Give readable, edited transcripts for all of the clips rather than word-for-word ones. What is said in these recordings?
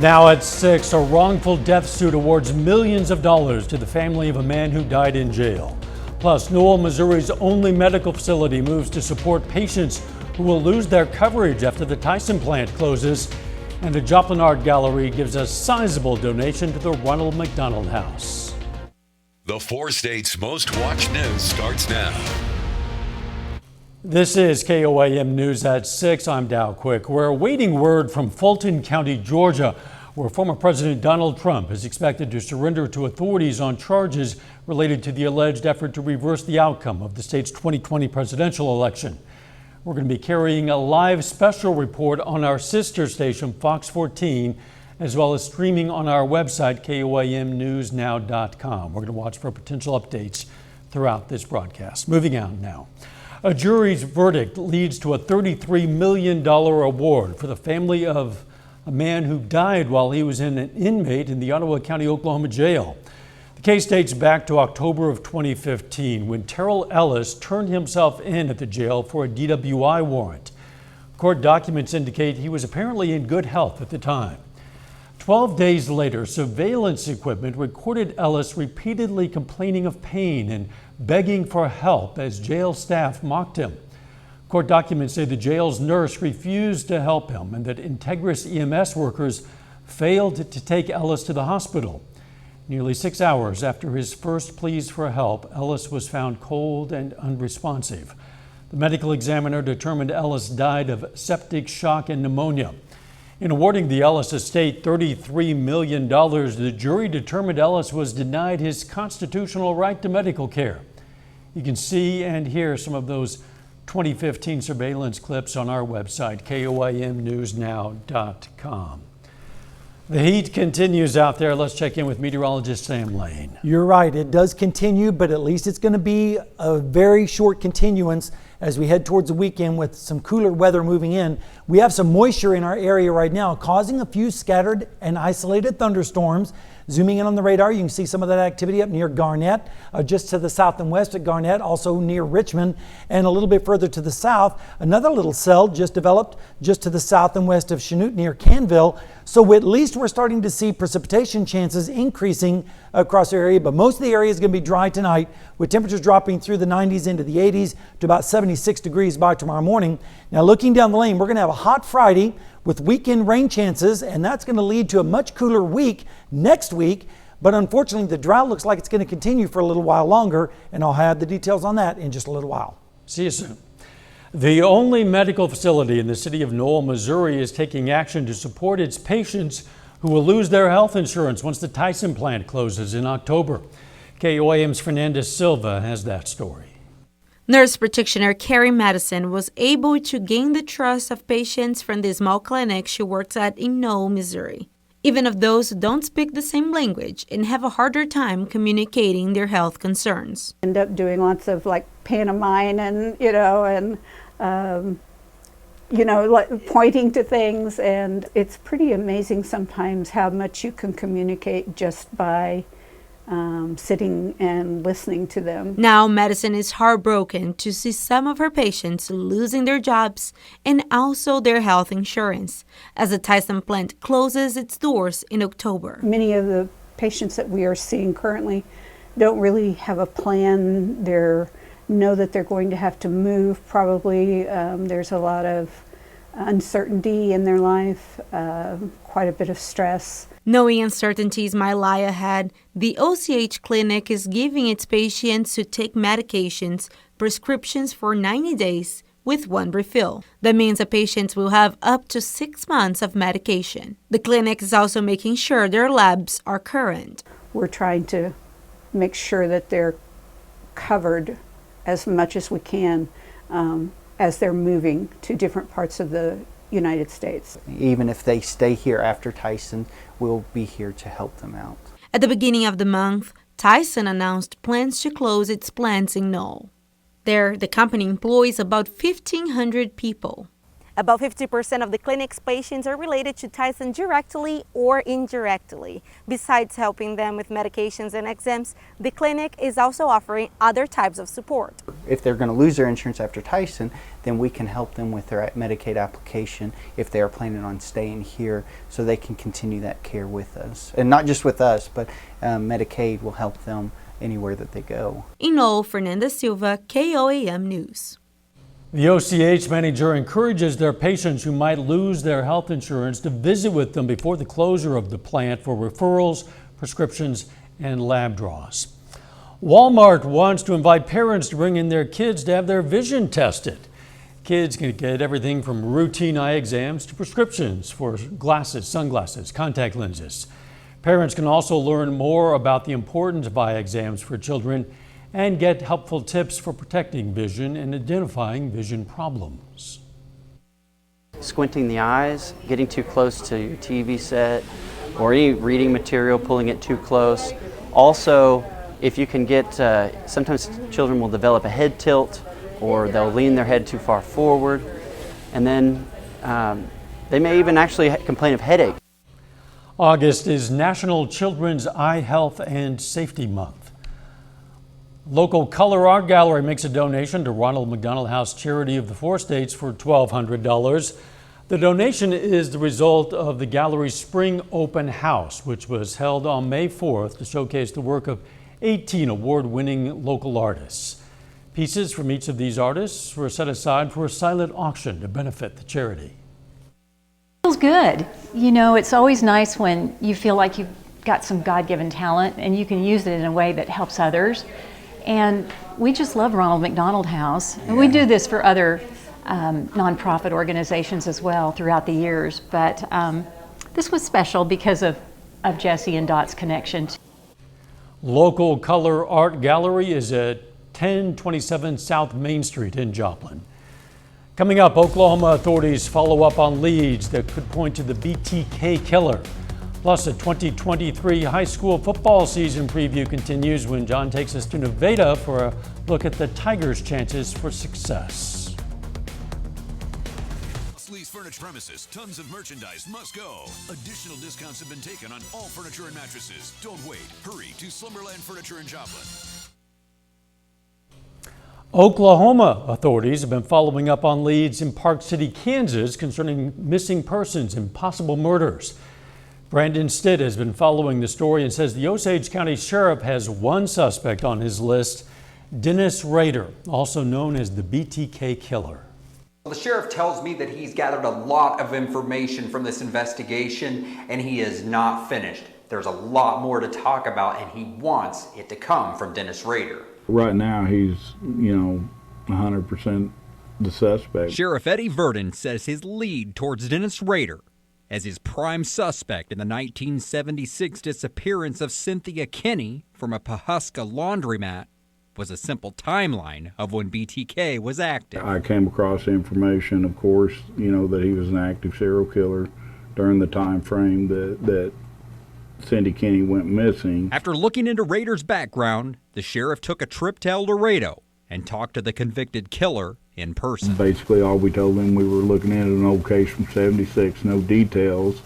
Now at 6, a wrongful death suit awards millions of dollars to the family of a man who died in jail. Plus, Newell, Missouri's only medical facility moves to support patients who will lose their coverage after the Tyson plant closes. And the Joplin Art Gallery gives a sizable donation to the Ronald McDonald House. The 4 states' most watched news starts now. This is KOAM News at 6. I'm Dow Quick. We're awaiting word from Fulton County, Georgia, where former President Donald Trump is expected to surrender to authorities on charges related to the alleged effort to reverse the outcome of the state's 2020 presidential election. We're going to be carrying a live special report on our sister station, Fox 14, as well as streaming on our website, KOAMnewsnow.com. We're going to watch for potential updates throughout this broadcast. Moving on now. A jury's verdict leads to a $33 million award for the family of a man who died while he was an inmate in the Ottawa County, Oklahoma jail. The case dates back to October of 2015 when Terrell Ellis turned himself in at the jail for a DWI warrant. Court documents indicate he was apparently in good health at the time. 12 days later, surveillance equipment recorded Ellis repeatedly complaining of pain and begging for help as jail staff mocked him. Court documents say the jail's nurse refused to help him and that Integris EMS workers failed to take Ellis to the hospital. Nearly 6 hours after his first pleas for help, Ellis was found cold and unresponsive. The medical examiner determined Ellis died of septic shock and pneumonia. In awarding the Ellis estate $33 million, the jury determined Ellis was denied his constitutional right to medical care. You can see and hear some of those 2015 surveillance clips on our website, KOAMnewsnow.com. The heat continues out there. Let's check in with meteorologist Sam Lane. You're right, it does continue, but at least it's going to be a very short continuance as we head towards the weekend with some cooler weather moving in. We have some moisture in our area right now, causing a few scattered and isolated thunderstorms. Zooming in on the radar, you can see some of that activity up near Garnett, just to the south and west of Garnett, also near Richmond, and a little bit further to the south. Another little cell just developed just to the south and west of Chanute near Canville. So at least we're starting to see precipitation chances increasing across our area, but most of the area is going to be dry tonight with temperatures dropping through the 90s into the 80s to about 76 degrees by tomorrow morning. Now looking down the lane, we're going to have a hot Friday with weekend rain chances, and that's going to lead to a much cooler week next week. But unfortunately, the drought looks like it's going to continue for a little while longer, and I'll have the details on that in just a little while. See you soon. The only medical facility in the city of Newell, Missouri is taking action to support its patients who will lose their health insurance once the Tyson plant closes in October. KOAM's Fernandez Silva has that story. Nurse practitioner Carrie Madison was able to gain the trust of patients from the small clinic she works at in Newell, Missouri, even of those who don't speak the same language and have a harder time communicating their health concerns. End up doing lots of like pantomime and, like pointing to things, and it's pretty amazing sometimes how much you can communicate just by sitting and listening to them. Now, Madison is heartbroken to see some of her patients losing their jobs and also their health insurance as the Tyson plant closes its doors in October. Many of the patients that we are seeing currently don't really have a plan. They know that they're going to have to move probably. There's a lot of uncertainty in their life, quite a bit of stress. Knowing uncertainties might lie ahead, the OCH clinic is giving its patients who take medications prescriptions for 90 days with one refill. That means the patients will have up to 6 months of medication. The clinic is also making sure their labs are current. We're trying to make sure that they're covered as much as we can as they're moving to different parts of the United States. Even if they stay here after Tyson, we'll be here to help them out. At the beginning of the month, Tyson announced plans to close its plants in Newell. There, the company employs about 1,500 people. About 50% of the clinic's patients are related to Tyson directly or indirectly. Besides helping them with medications and exams, the clinic is also offering other types of support. If they're going to lose their insurance after Tyson, then we can help them with their Medicaid application if they are planning on staying here, so they can continue that care with us. And not just with us, but Medicaid will help them anywhere that they go. In all, Fernanda Silva, KOAM News. The OCH manager encourages their patients who might lose their health insurance to visit with them before the closure of the plant for referrals, prescriptions, and lab draws. Walmart wants to invite parents to bring in their kids to have their vision tested. Kids can get everything from routine eye exams to prescriptions for glasses, sunglasses, contact lenses. Parents can also learn more about the importance of eye exams for children and get helpful tips for protecting vision and identifying vision problems. Squinting the eyes, getting too close to your TV set, or any reading material, pulling it too close. Also, if you can get, sometimes children will develop a head tilt, or they'll lean their head too far forward, and then they may even actually complain of headache. August is National Children's Eye Health and Safety Month. Local Color Art Gallery makes a donation to Ronald McDonald House Charity of the Four States for $1,200. The donation is the result of the gallery's Spring Open House, which was held on May 4th to showcase the work of 18 award-winning local artists. Pieces from each of these artists were set aside for a silent auction to benefit the charity. Feels good. You know, it's always nice when you feel like you've got some God-given talent and you can use it in a way that helps others. And we just love Ronald McDonald House. And we do this for other nonprofit organizations as well throughout the years. But this was special because of Jesse and Dot's connection. Local Color Art Gallery is at 1027 South Main Street in Joplin. Coming up, Oklahoma authorities follow up on leads that could point to the BTK killer. Plus, a 2023 high school football season preview continues when John takes us to Nevada for a look at the Tigers' chances for success. Lee's Furniture Premises, tons of merchandise must go. Additional discounts have been taken on all furniture and mattresses. Don't wait. Hurry to Slumberland Furniture in Joplin. Oklahoma authorities have been following up on leads in Park City, Kansas concerning missing persons and possible murders. Brandon Stitt has been following the story and says the Osage County Sheriff has one suspect on his list, Dennis Rader, also known as the BTK killer. The sheriff tells me that he's gathered a lot of information from this investigation and he is not finished. There's a lot more to talk about and he wants it to come from Dennis Rader. Right now he's, 100% the suspect. Sheriff Eddie Verdon says his lead towards Dennis Rader as his prime suspect in the 1976 disappearance of Cynthia Kinney from a Pawhuska laundromat was a simple timeline of when BTK was active. I came across information, of course, that he was an active serial killer during the time frame that Cindy Kinney went missing. After looking into Rader's background, the sheriff took a trip to El Dorado and talked to the convicted killer in person. Basically, all we told him, we were looking at an old case from '76, no details.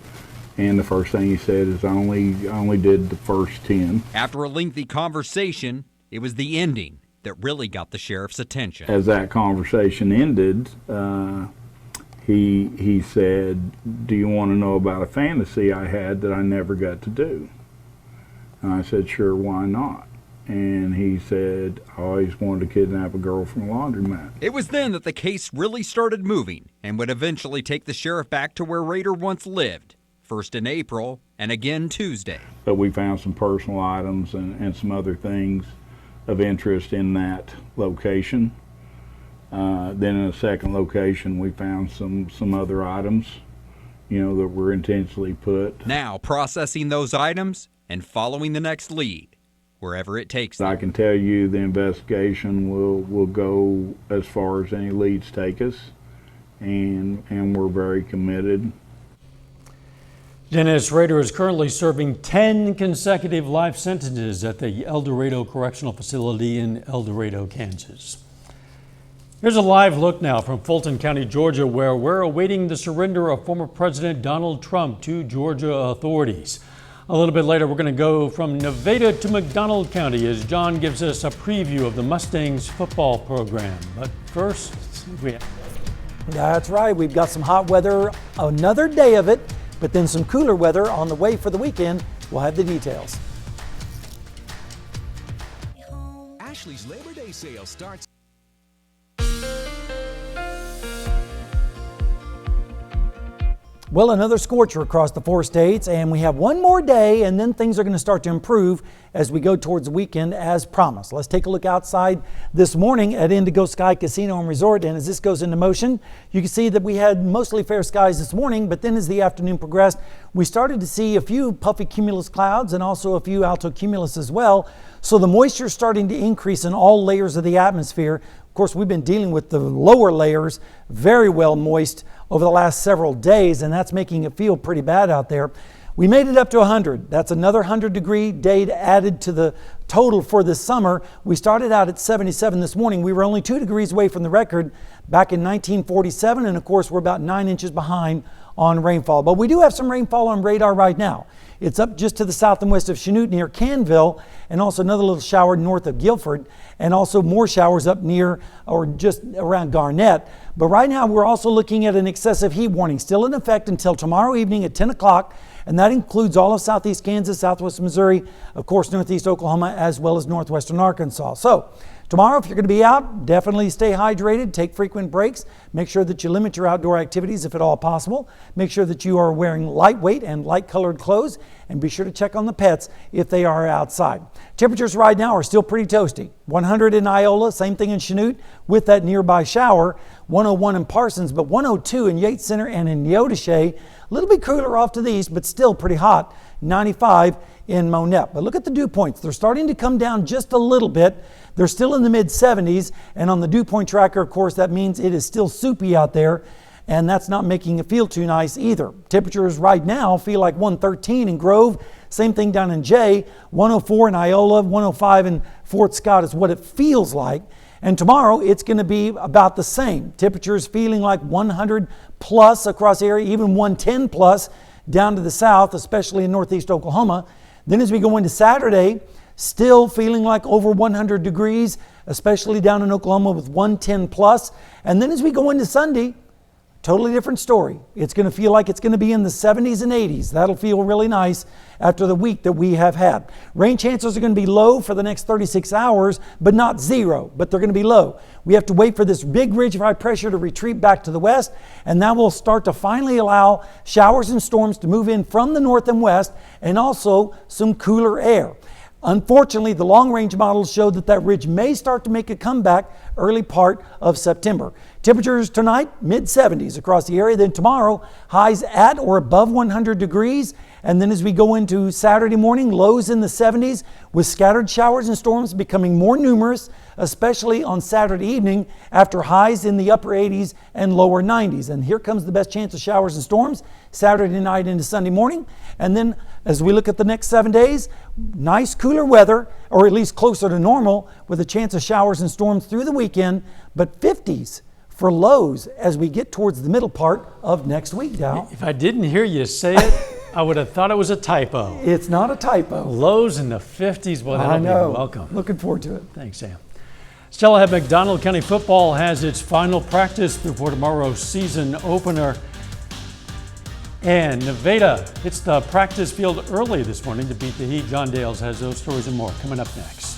And the first thing he said is, I only did the first 10. After a lengthy conversation, it was the ending that really got the sheriff's attention. As that conversation ended, he said, do you want to know about a fantasy I had that I never got to do? And I said, sure, why not? And he said, I always wanted to kidnap a girl from a laundromat. It was then that the case really started moving and would eventually take the sheriff back to where Rader once lived, first in April and again Tuesday. But we found some personal items and some other things of interest in that location. Then in a second location, we found some other items, that were intentionally put. Now processing those items and following the next lead, wherever it takes them. I can tell you the investigation will go as far as any leads take us, and we're very committed. Dennis Rader is currently serving 10 consecutive life sentences at the El Dorado Correctional Facility in El Dorado, Kansas. Here's a live look now from Fulton County, Georgia, where we're awaiting the surrender of former President Donald Trump to Georgia authorities. A little bit later, we're going to go from Nevada to McDonald County as John gives us a preview of the Mustangs football program. But first, That's right. We've got some hot weather, another day of it, but then some cooler weather on the way for the weekend. We'll have the details. Ashley's Labor Day sale starts. Well, another scorcher across the 4 states, and we have one more day, and then things are going to start to improve as we go towards the weekend as promised. Let's take a look outside this morning at Indigo Sky Casino and Resort, and as this goes into motion, you can see that we had mostly fair skies this morning, but then as the afternoon progressed, we started to see a few puffy cumulus clouds and also a few alto cumulus as well. So the moisture is starting to increase in all layers of the atmosphere. Of course, we've been dealing with the lower layers, very well moist over the last several days, and that's making it feel pretty bad out there. We made it up to 100. That's another 100-degree day added to the total for this summer. We started out at 77 this morning. We were only 2 degrees away from the record back in 1947, and of course, we're about 9 inches behind on rainfall. But we do have some rainfall on radar right now. It's up just to the south and west of Chanute near Canville, and also another little shower north of Guilford, and also more showers up near or just around Garnett. But right now we're also looking at an excessive heat warning still in effect until tomorrow evening at 10 o'clock, and that includes all of southeast Kansas, southwest Missouri, of course northeast Oklahoma, as well as northwestern Arkansas. So tomorrow, if you're going to be out, definitely stay hydrated, take frequent breaks, make sure that you limit your outdoor activities if at all possible, make sure that you are wearing lightweight and light-colored clothes, and be sure to check on the pets if they are outside. Temperatures right now are still pretty toasty. 100 in Iola, same thing in Chanute with that nearby shower, 101 in Parsons, but 102 in Yates Center and in Neodesha. A little bit cooler off to the east, but still pretty hot, 95 in Monette. But look at the dew points. They're starting to come down just a little bit. They're still in the mid-70s, and on the dew point tracker, of course, that means it is still soupy out there, and that's not making it feel too nice either. Temperatures right now feel like 113 in Grove, same thing down in Jay, 104 in Iola, 105 in Fort Scott is what it feels like. And tomorrow, it's going to be about the same. Temperatures feeling like 100 plus across the area, even 110 plus down to the south, especially in northeast Oklahoma. Then as we go into Saturday, still feeling like over 100 degrees, especially down in Oklahoma with 110 plus. And then as we go into Sunday, totally different story. It's going to feel like it's going to be in the 70s and 80s. That'll feel really nice after the week that we have had. Rain chances are going to be low for the next 36 hours, but not zero, but they're going to be low. We have to wait for this big ridge of high pressure to retreat back to the west, and that will start to finally allow showers and storms to move in from the north and west, and also some cooler air. Unfortunately, the long-range models show that that ridge may start to make a comeback early part of September. Temperatures tonight, mid-70s across the area. Then tomorrow, highs at or above 100 degrees. And then as we go into Saturday morning, lows in the 70s with scattered showers and storms becoming more numerous, especially on Saturday evening after highs in the upper 80s and lower 90s. And here comes the best chance of showers and storms Saturday night into Sunday morning. And then as we look at the next 7 days, nice cooler weather, or at least closer to normal, with a chance of showers and storms through the weekend, but 50s for lows as we get towards the middle part of next week, Dow. If I didn't hear you say it, I would have thought it was a typo. It's not a typo. Lows in the 50s. Well, that'll I know. be welcome. Looking forward to it. Thanks, Sam. Still ahead, McDonald County football has its final practice before tomorrow's season opener. And Nevada hits the practice field early this morning to beat the Heat. John Dales has those stories and more coming up next.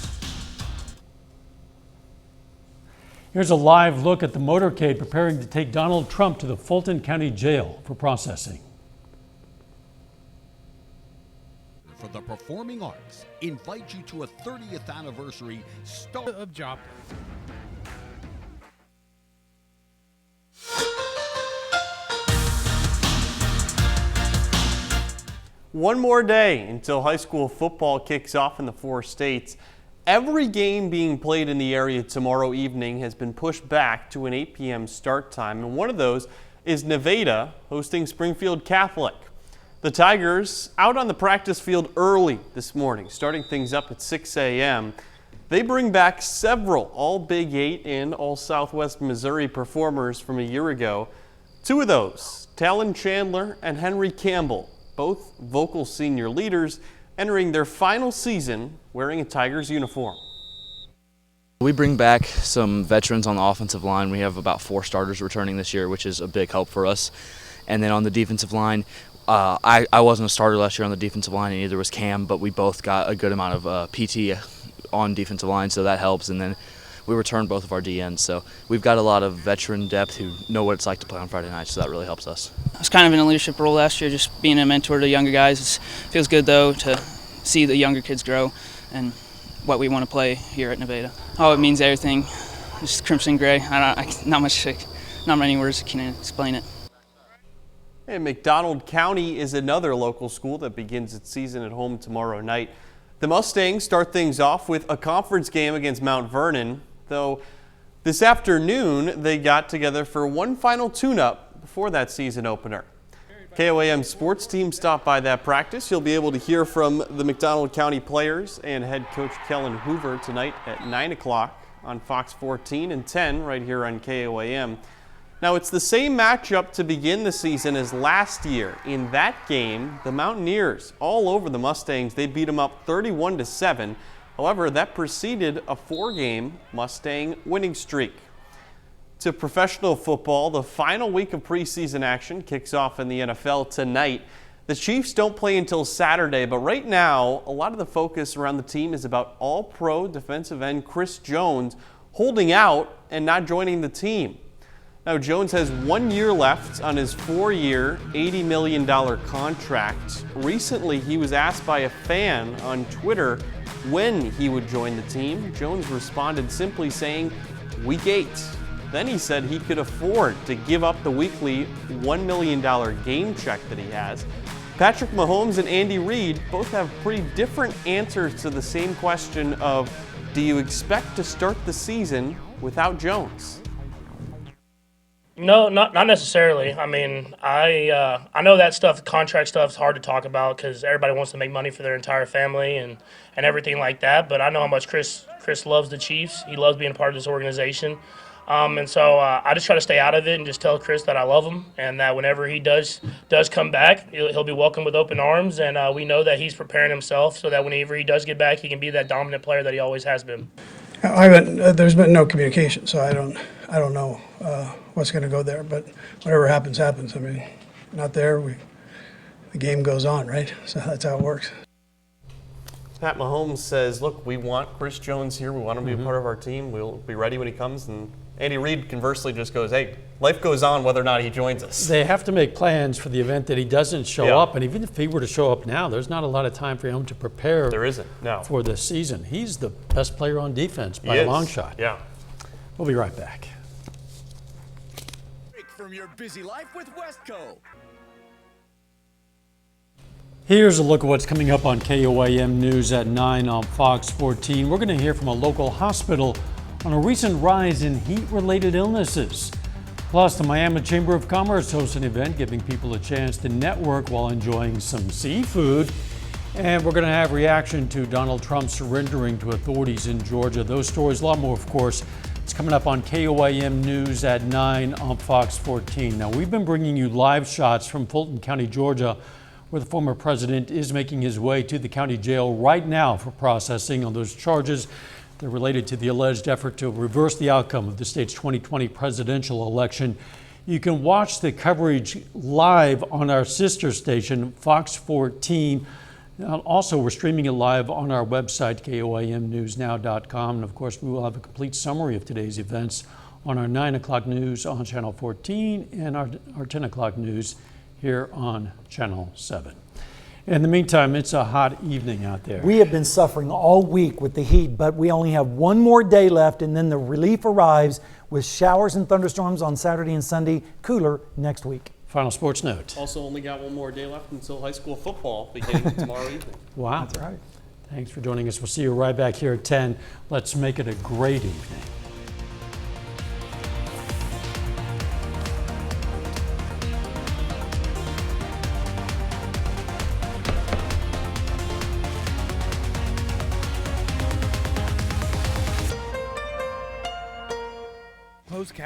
Here's a live look at the motorcade preparing to take Donald Trump to the Fulton County Jail for processing. For the Performing Arts, invite you to a 30th anniversary Star of Joplin. One more day until high school football kicks off in the 4 states. Every game being played in the area tomorrow evening has been pushed back to an 8 p.m. start time, and one of those is Nevada hosting Springfield Catholic. The Tigers out on the practice field early this morning, starting things up at 6 a.m. They bring back several all Big 8 and all Southwest Missouri performers from a year ago. Two of those, Talon Chandler and Henry Campbell, both vocal senior leaders, entering their final season wearing a Tigers uniform. We bring back some veterans on the offensive line. We have about 4 starters returning this year, which is a big help for us. And then on the defensive line, I wasn't a starter last year on the defensive line, and neither was Cam, but we both got a good amount of PT on defensive line, so that helps. And then we returned both of our DNs, so we've got a lot of veteran depth who know what it's like to play on Friday nights, so that really helps us. I was kind of in a leadership role last year, just being a mentor to younger guys. It feels good, though, to see the younger kids grow and what we want to play here at Nevada. Oh, it means everything. Just crimson gray. Not many words can explain it. And McDonald County is another local school that begins its season at home tomorrow night. The Mustangs start things off with a conference game against Mount Vernon, though this afternoon they got together for one final tune-up before that season opener. KOAM sports team stopped by that practice. You'll be able to hear from the McDonald County players and head coach Kellen Hoover tonight at 9 o'clock on Fox 14 and 10 right here on KOAM. Now, it's the same matchup to begin the season as last year. In that game, the Mountaineers all over the Mustangs. They beat them up 31-7. However, that preceded a 4-game Mustang winning streak. To professional football, the final week of preseason action kicks off in the NFL tonight. The Chiefs don't play until Saturday, but right now, a lot of the focus around the team is about All-Pro defensive end Chris Jones holding out and not joining the team. Now, Jones has 1 year left on his 4-year, $80 million contract. Recently, he was asked by a fan on Twitter when he would join the team. Jones responded simply saying, "Week 8. Then he said he could afford to give up the weekly $1 million game check that he has. Patrick Mahomes and Andy Reid both have pretty different answers to the same question of, do you expect to start the season without Jones? No, not necessarily. I mean, I know that stuff, contract stuff, is hard to talk about because everybody wants to make money for their entire family and everything like that. But I know how much Chris loves the Chiefs. He loves being a part of this organization. And so I just try to stay out of it and just tell Chris that I love him and that whenever he does come back, he'll be welcomed with open arms. And we know that he's preparing himself so that whenever he does get back, he can be that dominant player that he always has been. There's been no communication, so I don't know what's going to go there. But whatever happens, happens. I mean, not there. The game goes on, right? So that's how it works. Pat Mahomes says, look, we want Chris Jones here. We want him to be a part of our team. We'll be ready when he comes. And Andy Reid conversely just goes, hey, life goes on whether or not he joins us. They have to make plans for the event that he doesn't show up. And even if he were to show up now, there's not a lot of time for him to prepare for the season. He's the best player on defense by a long shot. Yeah. We'll be right back. Break from your busy life with Westco. Here's a look at what's coming up on KOAM News at 9 on Fox 14. We're going to hear from a local hospital on a recent rise in heat-related illnesses. Plus, the Miami Chamber of Commerce hosts an event giving people a chance to network while enjoying some seafood. And we're going to have reaction to Donald Trump surrendering to authorities in Georgia. Those stories, a lot more, of course. It's coming up on KOAM News at 9 on Fox 14. Now, we've been bringing you live shots from Fulton County, Georgia, where the former president is making his way to the county jail right now for processing on those charges. They're related to the alleged effort to reverse the outcome of the state's 2020 presidential election. You can watch the coverage live on our sister station, Fox 14. Also, we're streaming it live on our website, KOAMnewsnow.com. And of course, we will have a complete summary of today's events on our 9 o'clock news on Channel 14 and our 10 o'clock news here on Channel 7. In the meantime, it's a hot evening out there. We have been suffering all week with the heat, but we only have one more day left, and then the relief arrives with showers and thunderstorms on Saturday and Sunday, cooler next week. Final sports note. Also only got one more day left until high school football beginning tomorrow evening. Wow. That's right. Thanks for joining us. We'll see you right back here at 10. Let's make it a great evening. closed caption